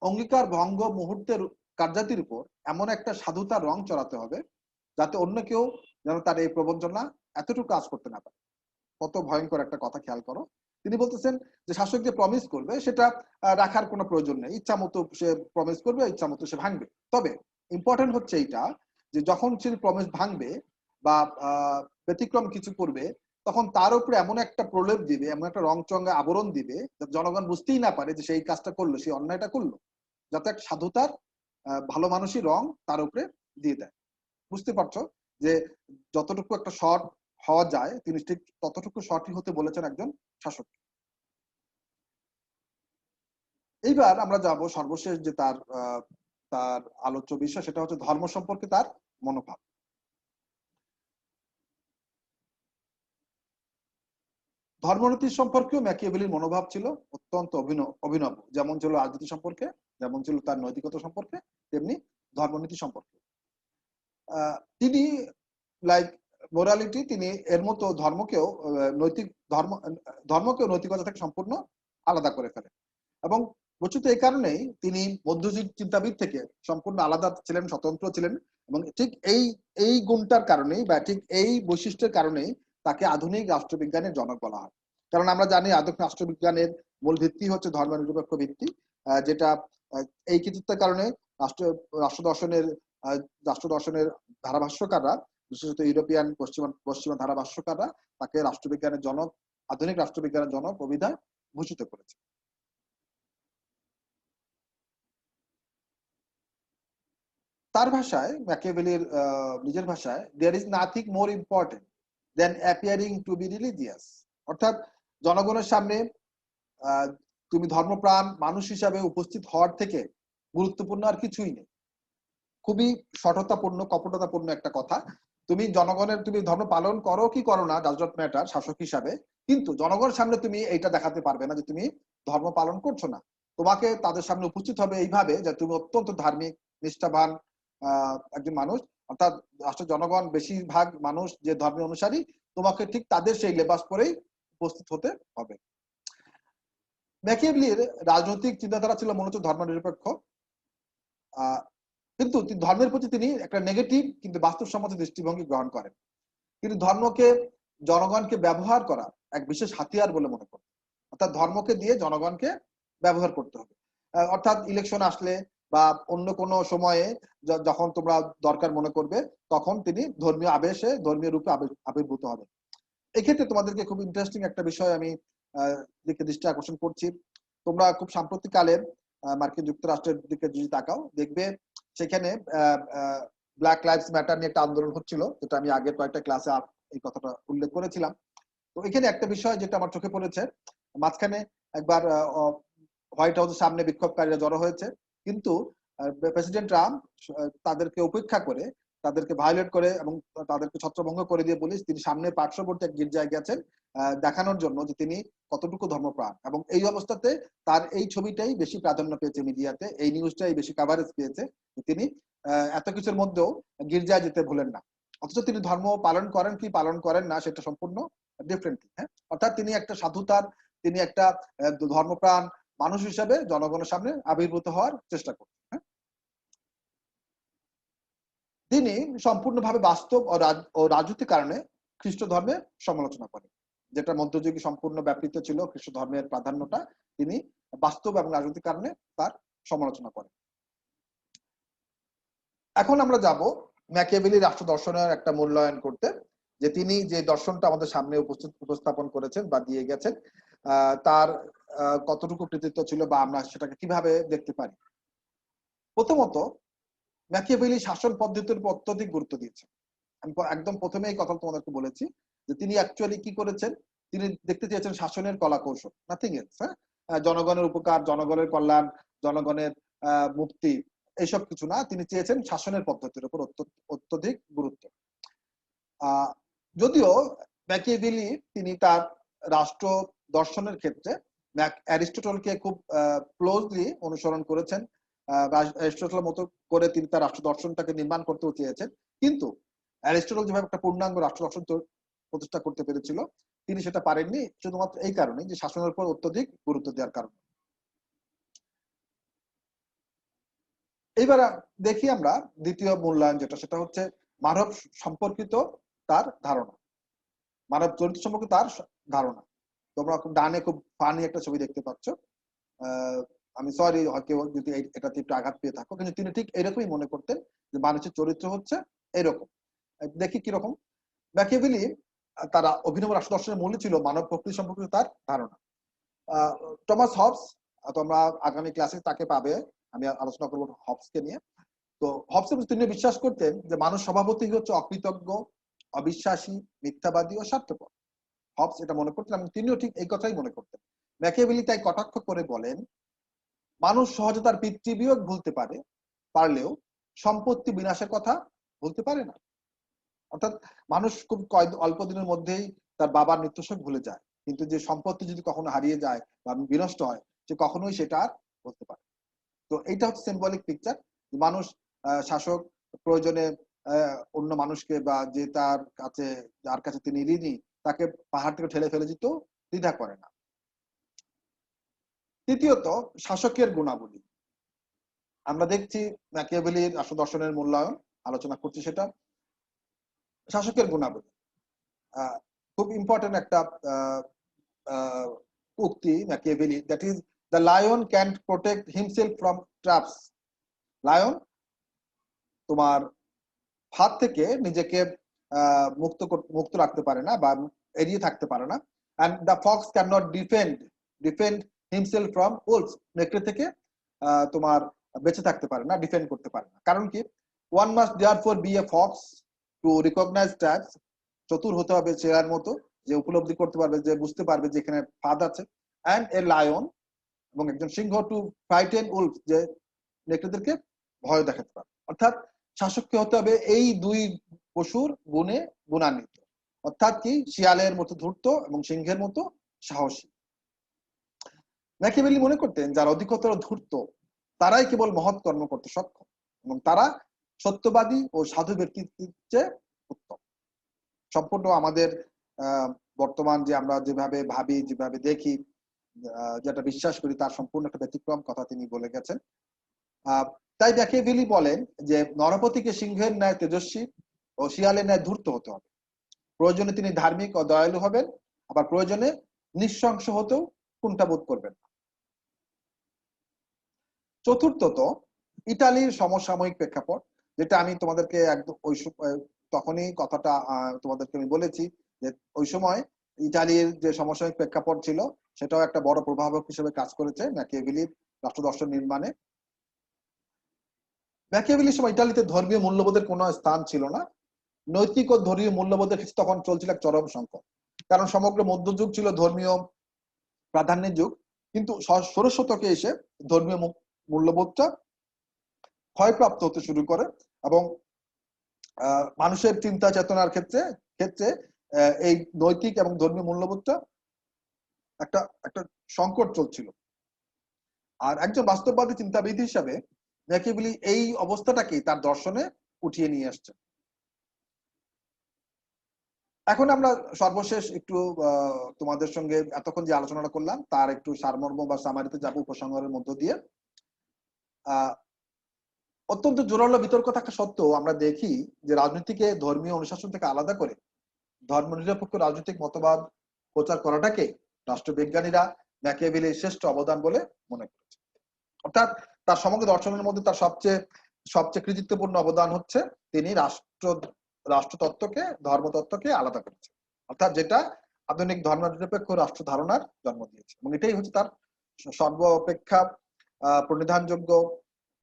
অঙ্গীকার ভঙ্গ মুহূর্তের কার্যাতির উপর এমন একটা সাধুতার রং চড়াতে হবে যাতে অন্য কেউ যেন তার এই প্রবঞ্চনা এতটুকু কাজ করতে না পারে। কত ভয়ঙ্কর একটা কথা, খেয়াল করো। তিনি বলতেছেন যে শাসক যে প্রমিস করবে সেটা রাখার কোনো প্রয়োজন নেই, ইচ্ছা মতো সে প্রমিস করবে, ইচ্ছা মতো সে ভাঙবে। তবে ইম্পর্টেন্ট হচ্ছে এইটা, যে যখন সে প্রমিস ভাঙবে বা ব্যতিক্রম কিছু করবে, তখন তার উপরে এমন একটা প্রলেপ দিবে, এমন একটা রংচঙ্গা আবরণ দিবে যাতে জনগণ বুঝতেই না পারে যে সেই কাজটা করলো, সেই অন্যায়টা করলো, যাতে এক সাধুতার ভালো মানুষই রং তার উপরে দিয়ে দেয়। বুঝতে পারছো যে যতটুকু একটা শর্ট হওয়া যায় তিনি ঠিক ততটুকু শর্টই হতে বলেছেন একজন শাসক। এইবার আমরা যাব সর্বশেষ যে তার তার আলোচ্য বিষয়, সেটা হচ্ছে ধর্ম সম্পর্কে তার মনোভাব। ধর্মনীতি সম্পর্কেও ম্যাকিয়াভেলির মনোভাব ছিল অত্যন্ত অভিনব। যেমন ছিল রাজনীতি সম্পর্কে, যেমন ছিল তার নৈতিকতা সম্পর্কে, তেমনি ধর্মনীতি সম্পর্কে। তিনি লাইক মোরালিটি, তিনি এর মতো ধর্মকেও ধর্মকেও নৈতিকতা থেকে সম্পূর্ণ আলাদা করে ফেলেন। এবং বস্তুত এই কারণেই তিনি মধ্যযুগ চিন্তাবিদ থেকে সম্পূর্ণ আলাদা ছিলেন, স্বতন্ত্র ছিলেন, এবং ঠিক এই গুণটার কারণেই বা ঠিক এই বৈশিষ্ট্যের কারণেই তাকে আধুনিক রাষ্ট্রবিজ্ঞানের জনক বলা হয়। কারণ আমরা জানি আধুনিক রাষ্ট্রবিজ্ঞানের মূল ভিত্তি হচ্ছে ধর্মনিরপেক্ষ ভিত্তি, যেটা এই কৃতিত্বের কারণে রাষ্ট্র দর্শনের ধারাভাষ্যকাররা, বিশেষত ইউরোপিয়ান পশ্চিমা ধারাভাষ্যকাররা তাকে রাষ্ট্রবিজ্ঞানের জনক, আধুনিক রাষ্ট্রবিজ্ঞানের জনক অভিধায় ভূষিত করেছে। তার ভাষায়, ম্যাকিয়াভেলির নিজের ভাষায়, there is nothing more important than appearing to be religious. অর্থাৎ জনগণের সামনে তুমি ধর্মপ্রাণ মানুষ হিসাবে উপস্থিত হওয়ার থেকে গুরুত্বপূর্ণ আর কিছুই নেই। খুবই সঠতাপূর্ণ, কপটতাপূর্ণ একটা কথা। তুমি জনগণের, তুমি ধর্ম পালন করো কি করো না, ডাজ নট ম্যাটার শাসক হিসাবে, কিন্তু জনগণের সামনে তুমি এইটা দেখাতে পারবে না যে তুমি ধর্ম পালন করছো না। তোমাকে তাদের সামনে উপস্থিত হবে এইভাবে যে তুমি অত্যন্ত ধার্মিক, নিষ্ঠাবান একজন মানুষ। অর্থাৎ রাষ্ট্রের জনগণ বেশিরভাগ মানুষ যে ধর্মের অনুসারী, তোমাকে ঠিক তাদের সেই লেবাস পরেই উপস্থিত হতে হবে। ম্যাকিয়াভেলির রাজনৈতিক চিন্তাধারা ছিল মূলত ধর্মনিরপেক্ষ, কিন্তু ধর্মের প্রতি তিনি একটা নেগেটিভ কিন্তু বাস্তবসম্মত দৃষ্টিভঙ্গি গ্রহণ করেন। তিনি ধর্মকে, জনগণকে ব্যবহার করা এক বিশেষ হাতিয়ার বলে মনে করেন। অর্থাৎ ধর্মকে দিয়ে জনগণকে ব্যবহার করতে হবে। অর্থাৎ ইলেকশন আসলে বা অন্য কোনো সময়ে যখন তোমরা দরকার মনে করবে, তখন তিনি ধর্মীয় আবেশে, ধর্মীয় রূপে আবির্ভূত হবে। এক্ষেত্রে তোমাদেরকে খুব ইন্টারেস্টিং একটা বিষয় আমি দিকে দৃষ্টি আকর্ষণ করছি। তোমরা খুব সাম্প্রতিককালের মার্কিন যুক্তরাষ্ট্রের দিকে যদি তাকাও, দেখবে সেখানে ব্ল্যাক লাইভস ম্যাটার নিয়ে একটা আন্দোলন হচ্ছিল, যেটা আমি আগের কয়েকটা ক্লাসে এই কথাটা উল্লেখ করেছিলাম। তো এখানে একটা বিষয় যেটা আমার চোখে পড়েছে, মাঝখানে একবার হোয়াইট হাউসের সামনে বিক্ষোভকারীরা জড়ো হয়েছে, কিন্তু প্রেসিডেন্ট ট্রাম্প তাদেরকে উপেক্ষা করে, তাদেরকে ভায়োলেট করে এবং তাদেরকে ছত্রভঙ্গ করে দিয়ে পুলিশ, তিনি সামনে পার্শ্ববর্তী এক গির্জায় গেছেন দেখানোর জন্য যে তিনি কতটুকু ধর্মপ্রাণ। এবং এই অবস্থাতে তার এই ছবিটাই বেশি প্রাধান্য পেয়েছে মিডিয়াতে, এই নিউজটাই বেশি কাভারেজ পেয়েছে। তিনি এত কিছুর মধ্যেও গির্জায় যেতে ভুলেন না। অথচ তিনি ধর্ম পালন করেন কি পালন করেন না সেটা সম্পূর্ণ ডিফারেন্ট। হ্যাঁ, অর্থাৎ তিনি একটা সাধুতার, তিনি একটা ধর্মপ্রাণ মানুষ হিসাবে জনগণের সামনে আবির্ভূত হওয়ার চেষ্টা করছেন। হ্যাঁ, তিনি সম্পূর্ণভাবে বাস্তব ও রাজনৈতিক কারণে খ্রিস্ট ধর্মের সমালোচনা করেন, যেটা মধ্যযুগে সম্পূর্ণ ব্যাপৃত ছিল খ্রিস্ট ধর্মের প্রাধান্যটা, তিনি বাস্তব এবং রাজনৈতিক কারণে তার সমালোচনা করেন। এখন আমরা যাব ম্যাকিয়াভেলি রাষ্ট্র দর্শনের একটা মূল্যায়ন করতে, যে তিনি যে দর্শনটা আমাদের সামনে উপস্থাপন করেছেন বা দিয়ে গেছেন, তার কতটুকু কৃতিত্ব ছিল বা আমরা সেটাকে কিভাবে দেখতে পারি। প্রথমত, ম্যাকিয়াভেলি শাসন পদ্ধতির উপর অত্যধিক গুরুত্ব দিয়েছেন। আমি একদম প্রথমে এই কথা তোমাদেরকে বলেছি যে তিনি অ্যাকচুয়ালি কি করেছেন, তিনি দেখতে চেয়েছেন শাসনের কলা কৌশল, নাথিং এলস। হ্যাঁ, জনগণের উপকার, জনগণের কল্যাণ, জনগণের মুক্তি, এইসব কিছু না, তিনি চেয়েছেন শাসনের পদ্ধতির উপর অত্যধিক গুরুত্ব। যদিও ম্যাকিয়াভেলি তিনি তার রাষ্ট্র দর্শনের ক্ষেত্রে অ্যারিস্টটলকে খুব ক্লোজলি অনুসরণ করেছেন, অ্যারিস্টটলের মতো করে তিনি তার রাষ্ট্র দর্শনটাকে নির্মাণ করতেও চেয়েছেন, কিন্তু অ্যারিস্টটল যেভাবে একটা পূর্ণাঙ্গ রাষ্ট্র দর্শন প্রতিষ্ঠা করতে পেরেছিল, তিনি সেটা পারেননি শুধুমাত্র এই কারণে যে শাসনের উপর অত্যধিক গুরুত্ব দেওয়ার কারণে। এইবার দেখি আমরা দ্বিতীয় মূল্যায়ন যেটা, সেটা হচ্ছে মানব সম্পর্কিত তার ধারণা, মানব চরিত্র সম্পর্কে তার ধারণা। তোমরা খুব ডানে খুব ফানি একটা ছবি দেখতে পাচ্ছ। আমি সরি কেউ যদি এটাতে একটু আঘাত পেয়ে থাকো, কিন্তু তিনি ঠিক এরকমই মনে করতেন যে মানুষের চরিত্র হচ্ছে এরকম। দেখি কিরকম। ম্যাকিয়াভেলি তার অভিনব রাষ্ট্র দর্শনের মূল্য ছিল মানব প্রকৃতি সম্পর্কিত তার ধারণা। টমাস হবস, তোমরা আগামী ক্লাসে তাকে পাবে, আমি আলোচনা করবো হবসকে নিয়ে। তো হবস তিনি বিশ্বাস করতেন যে মানুষ স্বভাবতই হচ্ছে অকৃতজ্ঞ, অবিশ্বাসী, মিথ্যাবাদী ও স্বার্থপর। হবস এটা মনে করতেন এবং তিনিও ঠিক এই কথাই মনে করতেন। ম্যাকিয়াভেলি তাই কটাক্ষ করে বলেন, মানুষ সহজে তার পিতৃবিয়োগ ভুলতে পারলেও সম্পত্তি বিনাশের কথা ভুলতে পারে না। অর্থাৎ মানুষ খুব অল্প দিনের মধ্যেই তার বাবার মৃত্যুশোক ভুলে যায়, কিন্তু যে সম্পত্তি যদি কখনো হারিয়ে যায় বা বিনষ্ট হয়, সে কখনোই সেটা আর বলতে পারে। তো এইটা হচ্ছে সিম্বলিক পিকচার। মানুষ, শাসক প্রয়োজনে অন্য মানুষকে বা যে তার কাছে, যার কাছে তিনি ঋণী, তাকে পাহাড় থেকে ঠেলে ফেলে দিতেও দ্বিধা করে না। তৃতীয়ত, শাসকের গুণাবলী। আমরা দেখছি ম্যাকিয়াভেলির রাষ্ট্র দর্শনের মূল্যায়ন আলোচনা করছি, সেটা শাসকের গুণাবলী। খুব ইম্পর্টেন্ট একটা উক্তি Machiavelli, that is the lion can protect himself from traps. Lion তোমার ফাঁদ থেকে নিজেকে মুক্ত রাখতে পারে না বা এড়িয়ে থাকতে পারে না। and the fox cannot defend himself from wolves। নেকড়ে থেকে তোমার বেঁচে থাকতে পারে না, ডিফেন্ড করতে পারে না। কারণ কি? one must therefore be a fox to recognize traps, চতুর হতে হবে শেয়ার মতো, যে উপলব্ধি করতে পারবে, যে বুঝতে পারবে যে এখানে ফাঁদ আছে, and a lion, এবং একজন সিংহ টু ফ্রাইটেন উলফ, যে নেকড়েদেরকে ভয় দেখাতে পারবে। অর্থাৎ শাসককে হতে হবে এই দুই পশুর গুণে গুণান্বিত, অর্থাৎ কি শিয়ালের মতো ধূর্ত এবং সিংহের মতো সাহসী। ম্যাকিয়াভেলি মনে করতেন যারা অধিকতর ধূর্ত তারাই কেবল মহৎ কর্ম করতে সক্ষম, এবং তারা সত্যবাদী ও সাধু ব্যক্তিত্বের চেয়ে উত্তম। সম্পূর্ণ আমাদের বর্তমান যে আমরা যেভাবে ভাবি, যেভাবে দেখি, যেটা বিশ্বাস করি, তার সম্পূর্ণ একটা ব্যতিক্রম কথা তিনি বলে গেছেন। তাই ম্যাকিয়াভেলি বলেন যে নরপতিকে সিংহের ন্যায় তেজস্বী ও শিয়ালের ন্যায় ধূর্ত হতে হবে। প্রয়োজনে তিনি ধার্মিক ও দয়ালু হবেন, আবার প্রয়োজনে নিঃশংস হতেও কুণ্ঠাবোধ করবেন না। চতুর্থত, ইটালির সমসাময়িক প্রেক্ষাপট, যেটা আমি তোমাদেরকে একদম ওই তখনই কথাটা তোমাদেরকে আমি বলেছি যে ওই সময় ইটালির যে সমসাময়িক প্রেক্ষাপট ছিল সেটাও একটা বড় প্রভাবক হিসেবে কাজ করেছে ম্যাকিয়াভেলির রাষ্ট্রদর্শন নির্মাণে। ম্যাকিয়াভেলির সময় ইটালিতে ধর্মীয় মূল্যবোধের কোনো স্থান ছিল না। নৈতিক ও ধর্মীয় মূল্যবোধের ক্ষেত্রে তখন চলছিল এক চরম সংকট, কারণ সমগ্র মধ্যযুগ ছিল ধর্মীয় প্রাধান্যের যুগ, কিন্তু ষোড়শ শতকে এসে ধর্মীয় মূল্যবোধটা ক্ষয়প্রাপ্ত হতে শুরু করে, এবং মানুষের চিন্তা চেতনার ক্ষেত্রে এই নৈতিক এবং ধর্মীয় মূল্যবোধটা একটা সংকট চলছিল। আর একজন বাস্তববাদী চিন্তাবিদ হিসাবে ম্যাকিয়াভেলি এই অবস্থাটাকে তার দর্শনে উঠিয়ে নিয়ে আসছে। এখন আমরা সর্বশেষ একটু তোমাদের সঙ্গে এতক্ষণ যে আলোচনাটা করলাম তার একটু সারমর্ম বা সামারিতে যাব উপসংহারের মধ্য দিয়ে। অত্যন্ত জোরালো বিতর্ক থাকা সত্ত্বেও আমরা দেখি যে রাজনীতিকে ধর্মীয় অনুশাসন থেকে আলাদা করে ধর্মনিরপেক্ষ রাজনৈতিক মতবাদ প্রচার করাটাকে রাষ্ট্রবিজ্ঞানীরা ম্যাকিয়াভেলির শ্রেষ্ঠ অবদান বলে মনে করেছে। অর্থাৎ তার সমগ্র দর্শনের মধ্যে তার সবচেয়ে কৃতিত্বপূর্ণ অবদান হচ্ছে তিনি রাষ্ট্রতত্ত্বকে ধর্মতত্ত্বকে আলাদা করেছেন, অর্থাৎ যেটা আধুনিক ধর্মনিরপেক্ষ রাষ্ট্র ধারণার জন্ম দিয়েছে, এবং এটাই হচ্ছে তার সর্বাপেক্ষা প্রণিধানযোগ্য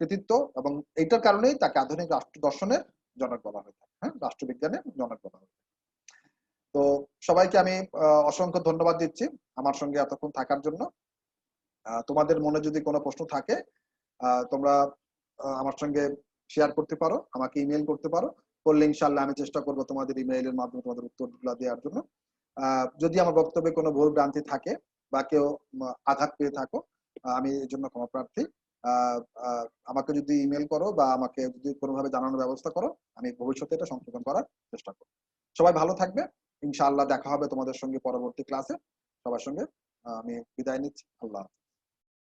কৃতিত্ব, এবং এইটার কারণেই তাকে আধুনিক রাষ্ট্র দর্শনের জনক বলা হয়ে থাকে, হ্যাঁ, রাষ্ট্রবিজ্ঞানের জনক বলা হয়ে থাকে। তো সবাইকে আমি অসংখ্য ধন্যবাদ দিচ্ছি আমার সঙ্গে এতক্ষণ থাকার জন্য। তোমাদের মনে যদি কোনো প্রশ্ন থাকে তোমরা আমার সঙ্গে শেয়ার করতে পারো, আমাকে ইমেল করতে পারো, করলে ইনশাআল্লাহ আমি চেষ্টা করবো তোমাদের ইমেইলের মাধ্যমে তোমাদের উত্তরগুলো দেওয়ার জন্য। যদি আমার বক্তব্যে কোনো ভুল ভ্রান্তি থাকে বা কেউ আঘাত পেয়ে থাকো, আমি এর জন্য ক্ষমা প্রার্থী। আমাকে যদি ইমেল করো বা আমাকে যদি কোনোভাবে জানানোর ব্যবস্থা করো, আমি ভবিষ্যতে এটা সংশোধন করার চেষ্টা করব। সবাই ভালো থাকবে, ইনশাআল্লাহ দেখা হবে তোমাদের সঙ্গে পরবর্তী ক্লাসে। সবার সঙ্গে আমি বিদায় নিচ্ছি। আল্লাহ।